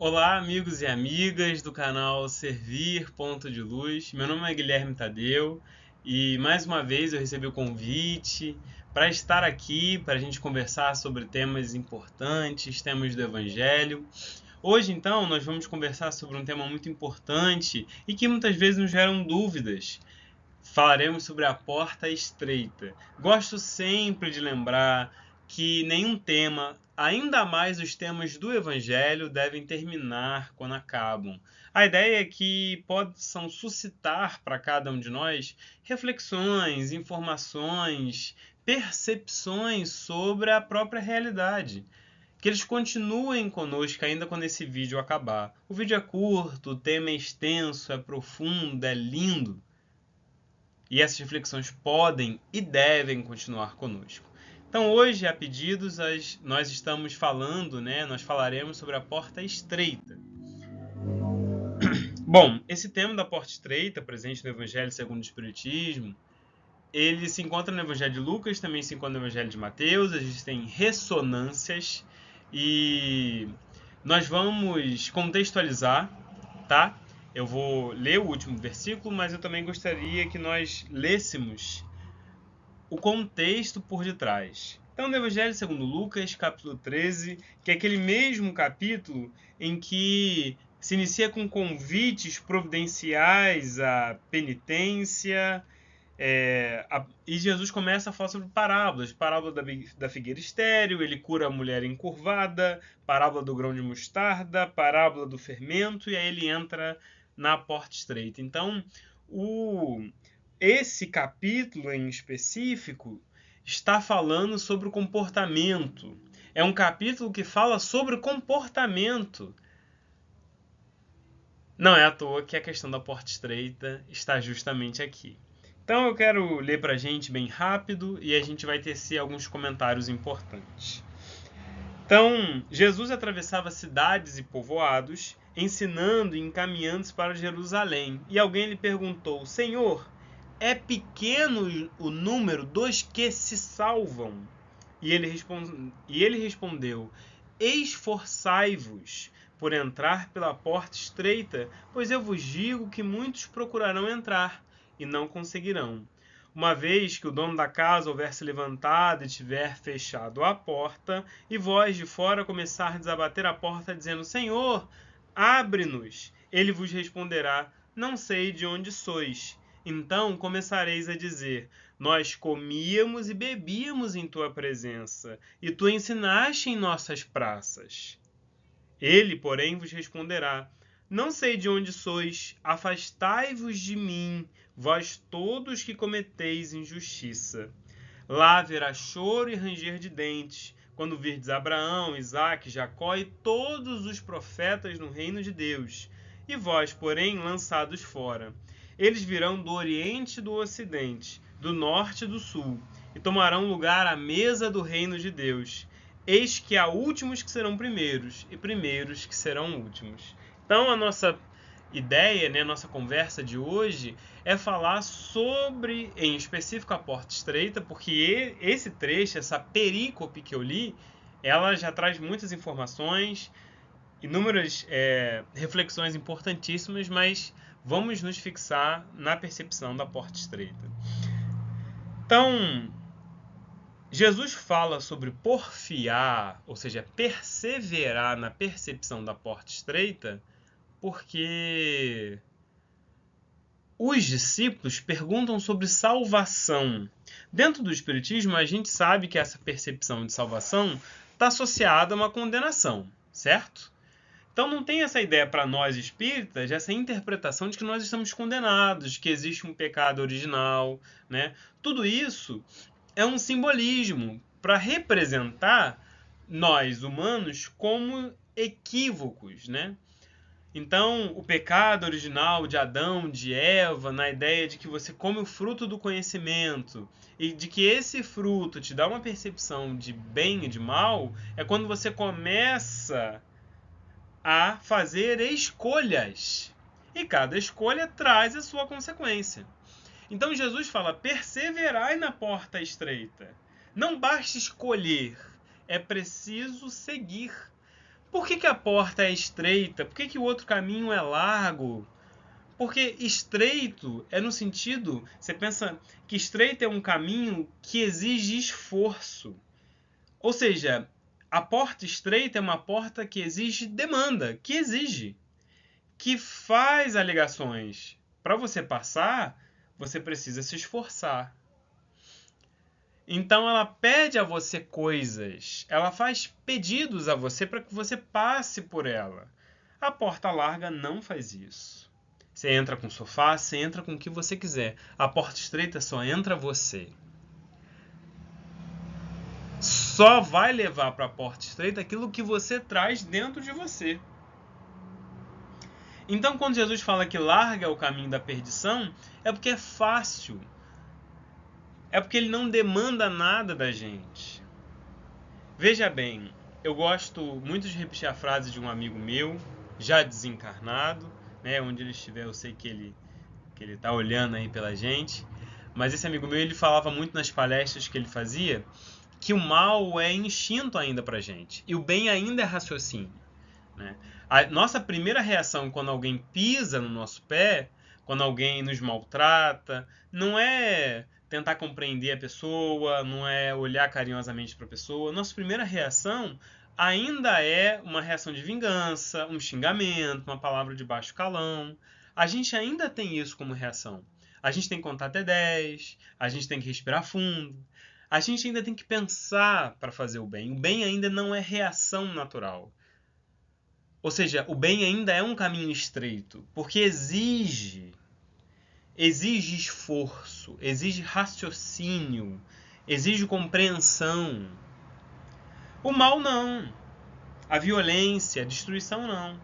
Olá, amigos e amigas do canal Servir Ponto de Luz. Meu nome é Guilherme Tadeu e mais uma vez eu recebi o convite para estar aqui para a gente conversar sobre temas importantes, temas do Evangelho. Hoje, então, nós vamos conversar sobre um tema muito importante e que muitas vezes nos geram dúvidas. Falaremos sobre a porta estreita. Gosto sempre de lembrar que nenhum tema, ainda mais os temas do Evangelho, devem terminar quando acabam. A ideia é que possam suscitar para cada um de nós reflexões, informações, percepções sobre a própria realidade. Que eles continuem conosco ainda quando esse vídeo acabar. O vídeo é curto, o tema é extenso, é profundo, é lindo. E essas reflexões podem e devem continuar conosco. Então hoje, a pedidos, nós estamos falando, nós falaremos sobre a porta estreita. Bom, esse tema da porta estreita, presente no Evangelho segundo o Espiritismo, ele se encontra no Evangelho de Lucas, também se encontra no Evangelho de Mateus, existem ressonâncias e nós vamos contextualizar, tá? Eu vou ler o último versículo, mas eu também gostaria que nós lêssemos o contexto por detrás. Então, no Evangelho segundo Lucas, capítulo 13, que é aquele mesmo capítulo em que se inicia com convites providenciais à penitência, e Jesus começa a falar sobre parábolas. Parábola da figueira estéril, ele cura a mulher encurvada, parábola do grão de mostarda, parábola do fermento, e aí ele entra na porta estreita. Então, esse capítulo em específico está falando sobre o comportamento. É um capítulo que fala sobre o comportamento. Não é à toa que a questão da porta estreita está justamente aqui. Então eu quero ler para a gente bem rápido e a gente vai tecer alguns comentários importantes. Então, Jesus atravessava cidades e povoados, ensinando e encaminhando-se para Jerusalém. E alguém lhe perguntou: Senhor, é pequeno o número dos que se salvam? E ele respondeu: Esforçai-vos por entrar pela porta estreita, pois eu vos digo que muitos procurarão entrar e não conseguirão. Uma vez que o dono da casa houver se levantado e tiver fechado a porta, e vós de fora começardes a bater a porta, dizendo: Senhor, abre-nos, ele vos responderá: Não sei de onde sois. Então começareis a dizer: Nós comíamos e bebíamos em tua presença, e tu ensinaste em nossas praças. Ele, porém, vos responderá: Não sei de onde sois, afastai-vos de mim, vós todos que cometeis injustiça. Lá haverá choro e ranger de dentes, quando virdes Abraão, Isaque, Jacó e todos os profetas no reino de Deus, e vós, porém, lançados fora. Eles virão do oriente e do ocidente, do norte e do sul, e tomarão lugar à mesa do reino de Deus. Eis que há últimos que serão primeiros, e primeiros que serão últimos. Então, a nossa ideia, a nossa conversa de hoje é falar sobre, em específico, a porta estreita, porque esse trecho, essa perícope que eu li, ela já traz muitas informações, inúmeras reflexões importantíssimas, mas vamos nos fixar na percepção da porta estreita. Então, Jesus fala sobre porfiar, ou seja, perseverar na percepção da porta estreita, porque os discípulos perguntam sobre salvação. Dentro do Espiritismo, a gente sabe que essa percepção de salvação está associada a uma condenação, certo? Então não tem essa ideia para nós espíritas, essa interpretação de que nós estamos condenados, de que existe um pecado original, né? Tudo isso é um simbolismo para representar nós, humanos, como equívocos, né? Então, o pecado original de Adão, de Eva, na ideia de que você come o fruto do conhecimento e de que esse fruto te dá uma percepção de bem e de mal, é quando você começa a fazer escolhas. E cada escolha traz a sua consequência. Então Jesus fala: perseverai na porta estreita. Não basta escolher, é preciso seguir. Por que a porta é estreita? Por que o outro caminho é largo? Porque estreito é no sentido, você pensa que estreito é um caminho que exige esforço. Ou seja, a porta estreita é uma porta que exige demanda, que faz alegações. Para você passar, você precisa se esforçar. Então ela pede a você coisas, ela faz pedidos a você para que você passe por ela. A porta larga não faz isso. Você entra com o sofá, você entra com o que você quiser. A porta estreita só entra você. Só vai levar para a porta estreita aquilo que você traz dentro de você. Então, quando Jesus fala que larga o caminho da perdição, é porque é fácil. É porque ele não demanda nada da gente. Veja bem, eu gosto muito de repetir a frase de um amigo meu, já desencarnado, né? Onde ele estiver, eu sei que ele está olhando aí pela gente. Mas esse amigo meu, ele falava muito nas palestras que ele fazia, que o mal é instinto ainda pra gente. E o bem ainda é raciocínio. Né? A nossa primeira reação quando alguém pisa no nosso pé, quando alguém nos maltrata, não é tentar compreender a pessoa, não é olhar carinhosamente para a pessoa. Nossa primeira reação ainda é uma reação de vingança, um xingamento, uma palavra de baixo calão. A gente ainda tem isso como reação. A gente tem que contar até 10, a gente tem que respirar fundo. A gente ainda tem que pensar para fazer o bem. O bem ainda não é reação natural. Ou seja, o bem ainda é um caminho estreito, porque exige esforço, exige raciocínio, exige compreensão. O mal não. A violência, a destruição não.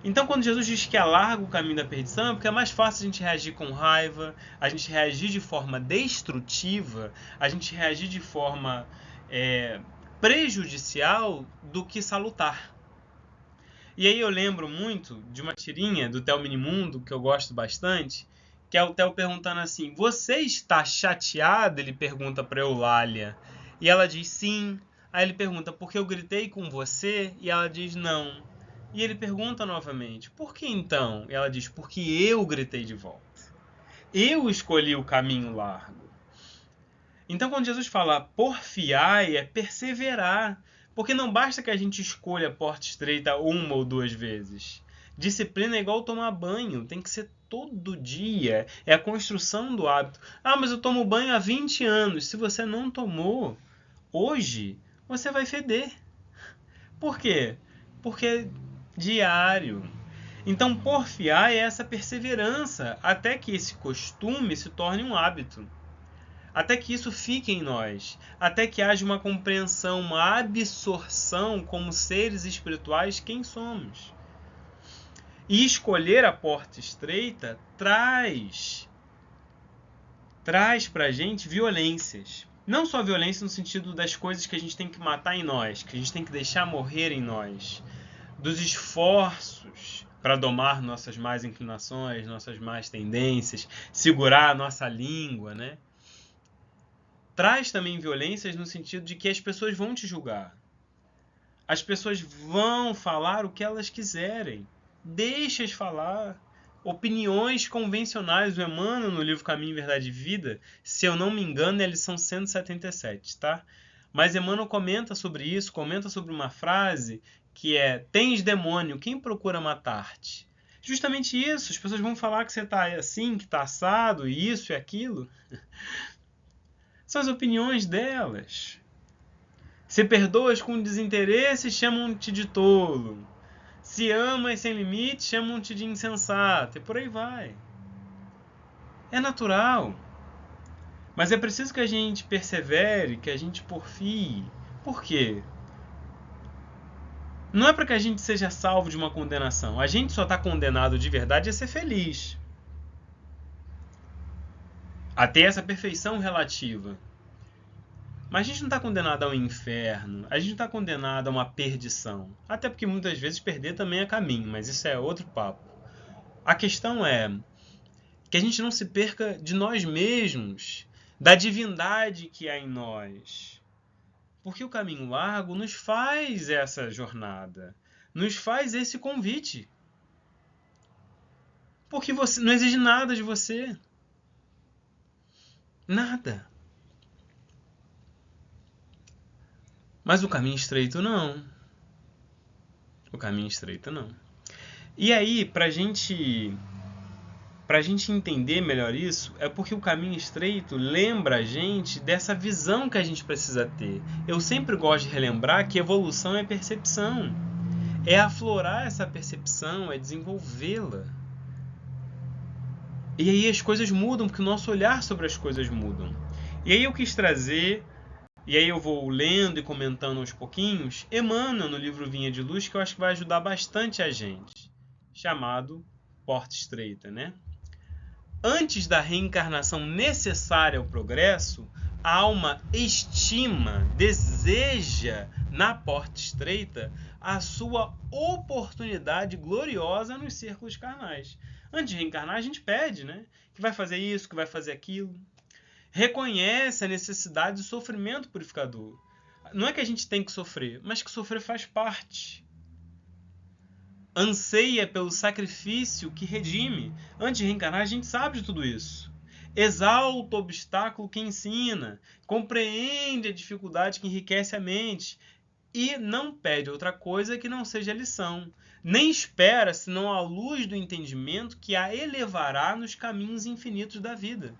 Então, quando Jesus diz que alarga o caminho da perdição, é porque é mais fácil a gente reagir com raiva, a gente reagir de forma destrutiva, a gente reagir de forma prejudicial do que salutar. E aí eu lembro muito de uma tirinha do Theo Minimundo, que eu gosto bastante, que é o Theo perguntando assim: você está chateado? Ele pergunta para Eulália. E ela diz sim. Aí ele pergunta: porque eu gritei com você? E ela diz não. E ele pergunta novamente: por que então? E ela diz: porque eu gritei de volta. Eu escolhi o caminho largo. Então quando Jesus fala porfiai, é perseverar. Porque não basta que a gente escolha a porta estreita uma ou duas vezes. Disciplina é igual tomar banho, tem que ser todo dia. É a construção do hábito. Ah, mas eu tomo banho há 20 anos. Se você não tomou hoje, você vai feder. Por quê? Porque é diário. Então, porfiar é essa perseverança até que esse costume se torne um hábito. Até que isso fique em nós, até que haja uma compreensão, uma absorção como seres espirituais quem somos. E escolher a porta estreita traz pra gente violências. Não só violência no sentido das coisas que a gente tem que matar em nós, que a gente tem que deixar morrer em nós, dos esforços para domar nossas más inclinações, nossas más tendências, segurar a nossa língua, né? Traz também violências no sentido de que as pessoas vão te julgar. As pessoas vão falar o que elas quiserem. Deixa-as falar. Opiniões convencionais. O Emmanuel, no livro Caminho, Verdade e Vida, se eu não me engano, é a lição 177, tá? Mas Emmanuel comenta sobre isso, comenta sobre uma frase que é: tens demônio, quem procura matar-te? Justamente isso. As pessoas vão falar que você está assim, que está assado, isso e aquilo. São as opiniões delas. Se perdoas com desinteresse, chamam-te de tolo. Se amas sem limite, chamam-te de insensato. E por aí vai. É natural. Mas é preciso que a gente persevere, que a gente porfie. Por quê? Não é para que a gente seja salvo de uma condenação. A gente só está condenado de verdade a ser feliz. A ter essa perfeição relativa. Mas a gente não está condenado ao inferno, a gente não está condenado a uma perdição. Até porque muitas vezes perder também é caminho, mas isso é outro papo. A questão é que a gente não se perca de nós mesmos, da divindade que há em nós. Porque o caminho largo nos faz essa jornada. nos faz esse convite. Porque você não exige nada de você. Nada. Mas o caminho estreito não. O caminho estreito não. E aí, pra gente entender melhor isso, é porque o caminho estreito lembra a gente dessa visão que a gente precisa ter. Eu sempre gosto de relembrar que evolução é percepção. É aflorar essa percepção, é desenvolvê-la. E aí as coisas mudam, porque o nosso olhar sobre as coisas mudam. E aí eu quis trazer, e aí eu vou lendo e comentando aos pouquinhos, Emmanuel no livro Vinha de Luz, que eu acho que vai ajudar bastante a gente, chamado Porta Estreita, né? Antes da reencarnação necessária ao progresso, a alma estima, deseja, na porta estreita, a sua oportunidade gloriosa nos círculos carnais. Antes de reencarnar, a gente pede, né? Que vai fazer isso, que vai fazer aquilo. Reconhece a necessidade do sofrimento purificador. Não é que a gente tem que sofrer, mas que sofrer faz parte. Anseia pelo sacrifício que redime. Antes de reencarnar, a gente sabe de tudo isso. Exalta o obstáculo que ensina, compreende a dificuldade que enriquece a mente e não pede outra coisa que não seja lição, nem espera senão a luz do entendimento que a elevará nos caminhos infinitos da vida.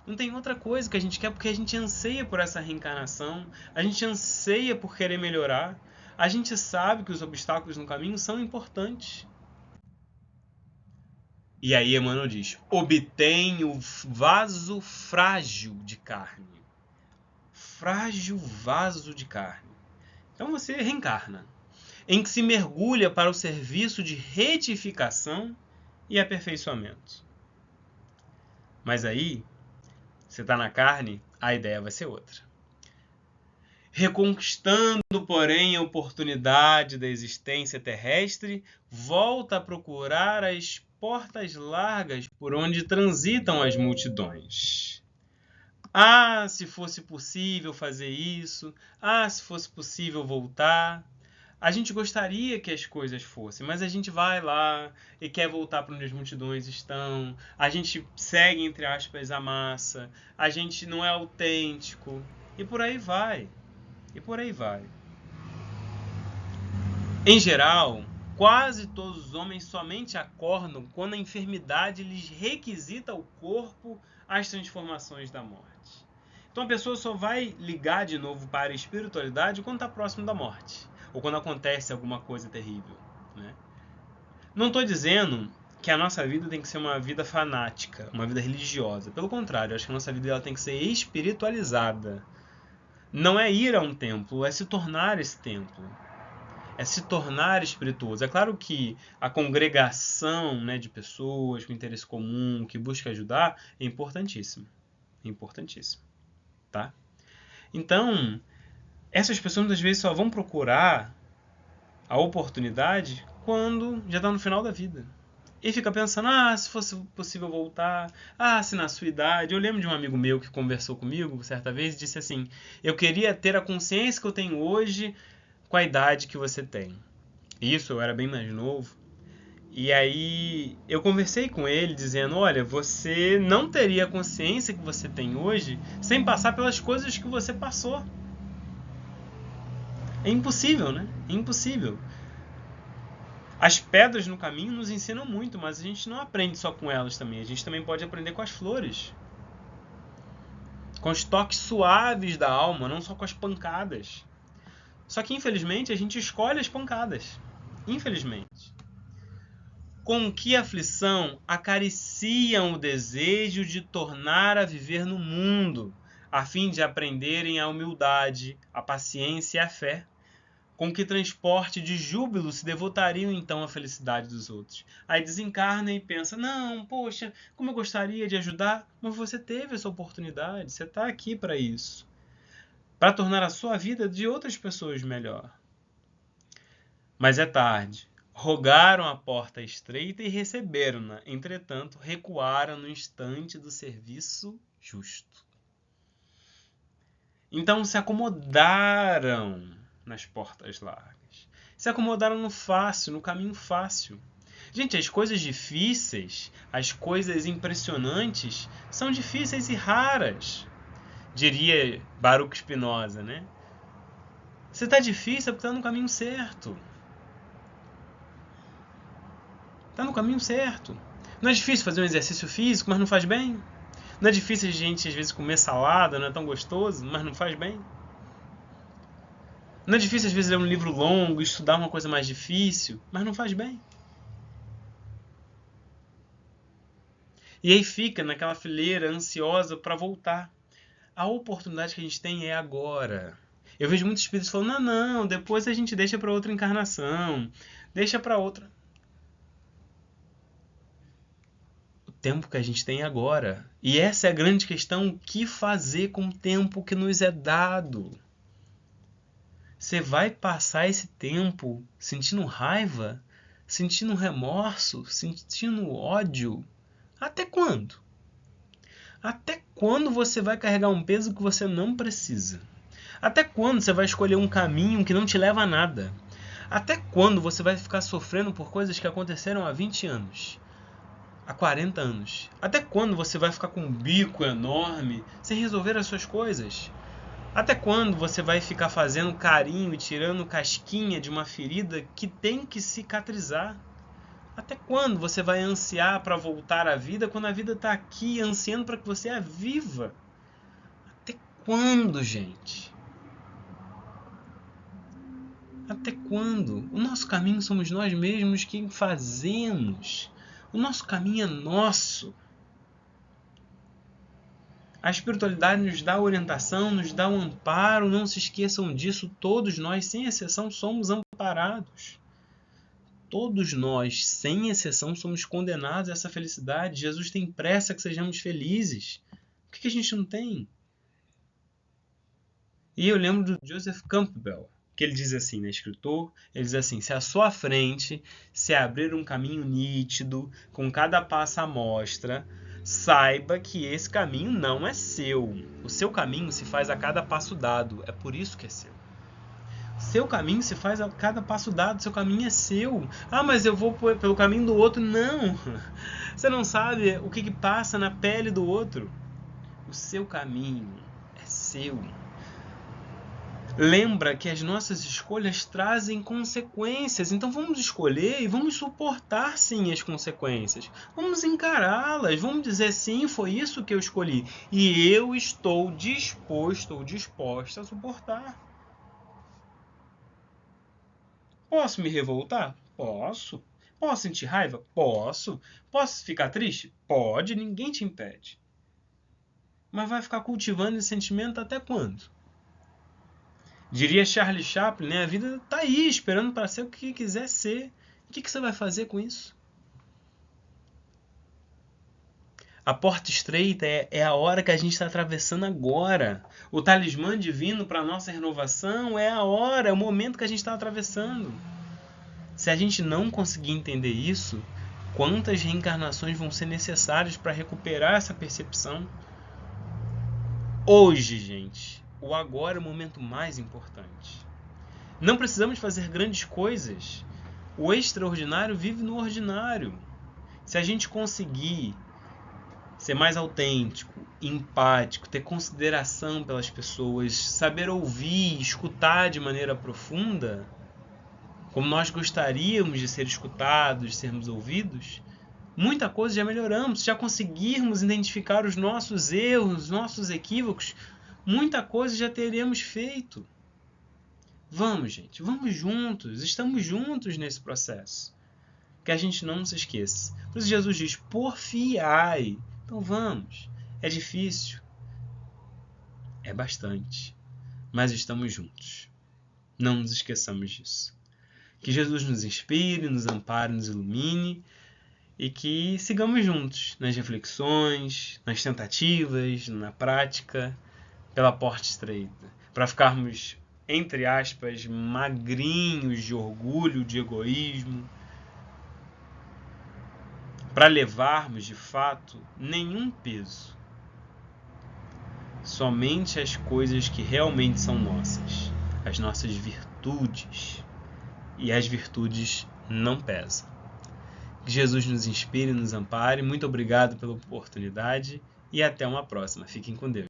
Não tem outra coisa que a gente quer, porque a gente anseia por essa reencarnação, a gente anseia por querer melhorar, a gente sabe que os obstáculos no caminho são importantes. E aí Emmanuel diz, obtém o vaso frágil de carne. Frágil vaso de carne. Então você reencarna, em que se mergulha para o serviço de retificação e aperfeiçoamento. Mas aí, você está na carne, a ideia vai ser outra. Reconquistando, porém, a oportunidade da existência terrestre, volta a procurar as portas largas por onde transitam as multidões. Ah, se fosse possível fazer isso. Ah, se fosse possível voltar. A gente gostaria que as coisas fossem, mas a gente vai lá e quer voltar para onde as multidões estão. A gente segue, entre aspas, a massa. A gente não é autêntico. E por aí vai. E por aí vai. Em geral, quase todos os homens somente acordam quando a enfermidade lhes requisita o corpo às transformações da morte. Então a pessoa só vai ligar de novo para a espiritualidade quando está próximo da morte, ou quando acontece alguma coisa terrível, né? Não estou dizendo que a nossa vida tem que ser uma vida fanática, uma vida religiosa. Pelo contrário, eu acho que a nossa vida ela tem que ser espiritualizada. Não é ir a um templo, é se tornar esse templo. É se tornar espirituoso. É claro que a congregação, né, de pessoas com interesse comum, que busca ajudar, é importantíssimo. É importantíssimo. Tá? Então, essas pessoas muitas vezes só vão procurar a oportunidade quando já está no final da vida. E fica pensando, se fosse possível voltar, se na sua idade. Eu lembro de um amigo meu que conversou comigo certa vez e disse assim, eu queria ter a consciência que eu tenho hoje com a idade que você tem. Isso, eu era bem mais novo. E aí eu conversei com ele dizendo, olha, você não teria a consciência que você tem hoje sem passar pelas coisas que você passou. É impossível, né? É impossível. As pedras no caminho nos ensinam muito, mas a gente não aprende só com elas também. A gente também pode aprender com as flores. Com os toques suaves da alma, não só com as pancadas. Só que, infelizmente, a gente escolhe as pancadas. Infelizmente. Com que aflição acariciam o desejo de tornar a viver no mundo, a fim de aprenderem a humildade, a paciência e a fé. Com que transporte de júbilo se devotariam então à felicidade dos outros. Aí desencarna e pensa, não, poxa, como eu gostaria de ajudar, mas você teve essa oportunidade, você está aqui para isso. Para tornar a sua vida de outras pessoas melhor. Mas é tarde. Rogaram a porta estreita e receberam-na, entretanto recuaram no instante do serviço justo. Então se acomodaram nas portas largas. Se acomodaram no fácil, no caminho fácil. Gente, as coisas difíceis, as coisas impressionantes, são difíceis e raras, diria Baruch Spinoza, né? Se está difícil é porque está no caminho certo. Está no caminho certo. Não é difícil fazer um exercício físico, mas não faz bem. Não é difícil a gente, às vezes, comer salada, não é tão gostoso, mas não faz bem. Não é difícil, às vezes, ler um livro longo, estudar uma coisa mais difícil, mas não faz bem. E aí fica naquela fileira ansiosa para voltar. A oportunidade que a gente tem é agora. Eu vejo muitos espíritos falando, não, depois a gente deixa para outra encarnação, deixa para outra. O tempo que a gente tem é agora. E essa é a grande questão, o que fazer com o tempo que nos é dado? Você vai passar esse tempo sentindo raiva, sentindo remorso, sentindo ódio? Até quando? Até quando você vai carregar um peso que você não precisa? Até quando você vai escolher um caminho que não te leva a nada? Até quando você vai ficar sofrendo por coisas que aconteceram há 20 anos? Há 40 anos? Até quando você vai ficar com um bico enorme sem resolver as suas coisas? Até quando você vai ficar fazendo carinho e tirando casquinha de uma ferida que tem que cicatrizar? Até quando você vai ansiar para voltar à vida quando a vida está aqui ansiando para que você a viva? Até quando, gente? Até quando? O nosso caminho somos nós mesmos que fazemos. O nosso caminho é nosso. A espiritualidade nos dá orientação, nos dá um amparo. Não se esqueçam disso. Todos nós, sem exceção, somos amparados. Todos nós, sem exceção, somos condenados a essa felicidade. Jesus tem pressa que sejamos felizes. Por que a gente não tem? E eu lembro do Joseph Campbell, que ele diz assim, né, escritor, ele diz assim, se à sua frente se abrir um caminho nítido, com cada passo à mostra, saiba que esse caminho não é seu. O seu caminho se faz a cada passo dado, é por isso que é seu. Seu caminho se faz a cada passo dado, seu caminho é seu. Ah, mas eu vou pelo caminho do outro. Não! Você não sabe o que passa na pele do outro. O seu caminho é seu. Lembra que as nossas escolhas trazem consequências, então vamos escolher e vamos suportar sim as consequências. Vamos encará-las, vamos dizer sim, foi isso que eu escolhi e eu estou disposto ou disposta a suportar. Posso me revoltar? Posso. Posso sentir raiva? Posso. Posso ficar triste? Pode, ninguém te impede. Mas vai ficar cultivando esse sentimento até quando? Diria Charlie Chaplin, né? A vida está aí, esperando para ser o que quiser ser. O que você vai fazer com isso? A porta estreita é a hora que a gente está atravessando agora. O talismã divino para a nossa renovação é a hora, é o momento que a gente está atravessando. Se a gente não conseguir entender isso, quantas reencarnações vão ser necessárias para recuperar essa percepção? Hoje, gente, o agora é o momento mais importante. Não precisamos fazer grandes coisas. O extraordinário vive no ordinário. Se a gente conseguir ser mais autêntico, empático, ter consideração pelas pessoas, saber ouvir, escutar de maneira profunda, como nós gostaríamos de ser escutados, de sermos ouvidos, muita coisa já melhoramos. Se já conseguirmos identificar os nossos erros, os nossos equívocos, muita coisa já teremos feito. Vamos, gente, vamos juntos, estamos juntos nesse processo. Que a gente não se esqueça. Por isso Jesus diz, porfiai. Então vamos. É difícil. É bastante. Mas estamos juntos. Não nos esqueçamos disso. Que Jesus nos inspire, nos ampare, nos ilumine e que sigamos juntos nas reflexões, nas tentativas, na prática, pela porta estreita. Para ficarmos, entre aspas, magrinhos de orgulho, de egoísmo, para levarmos, de fato, nenhum peso. Somente as coisas que realmente são nossas, as nossas virtudes, e as virtudes não pesam. Que Jesus nos inspire e nos ampare. Muito obrigado pela oportunidade e até uma próxima. Fiquem com Deus.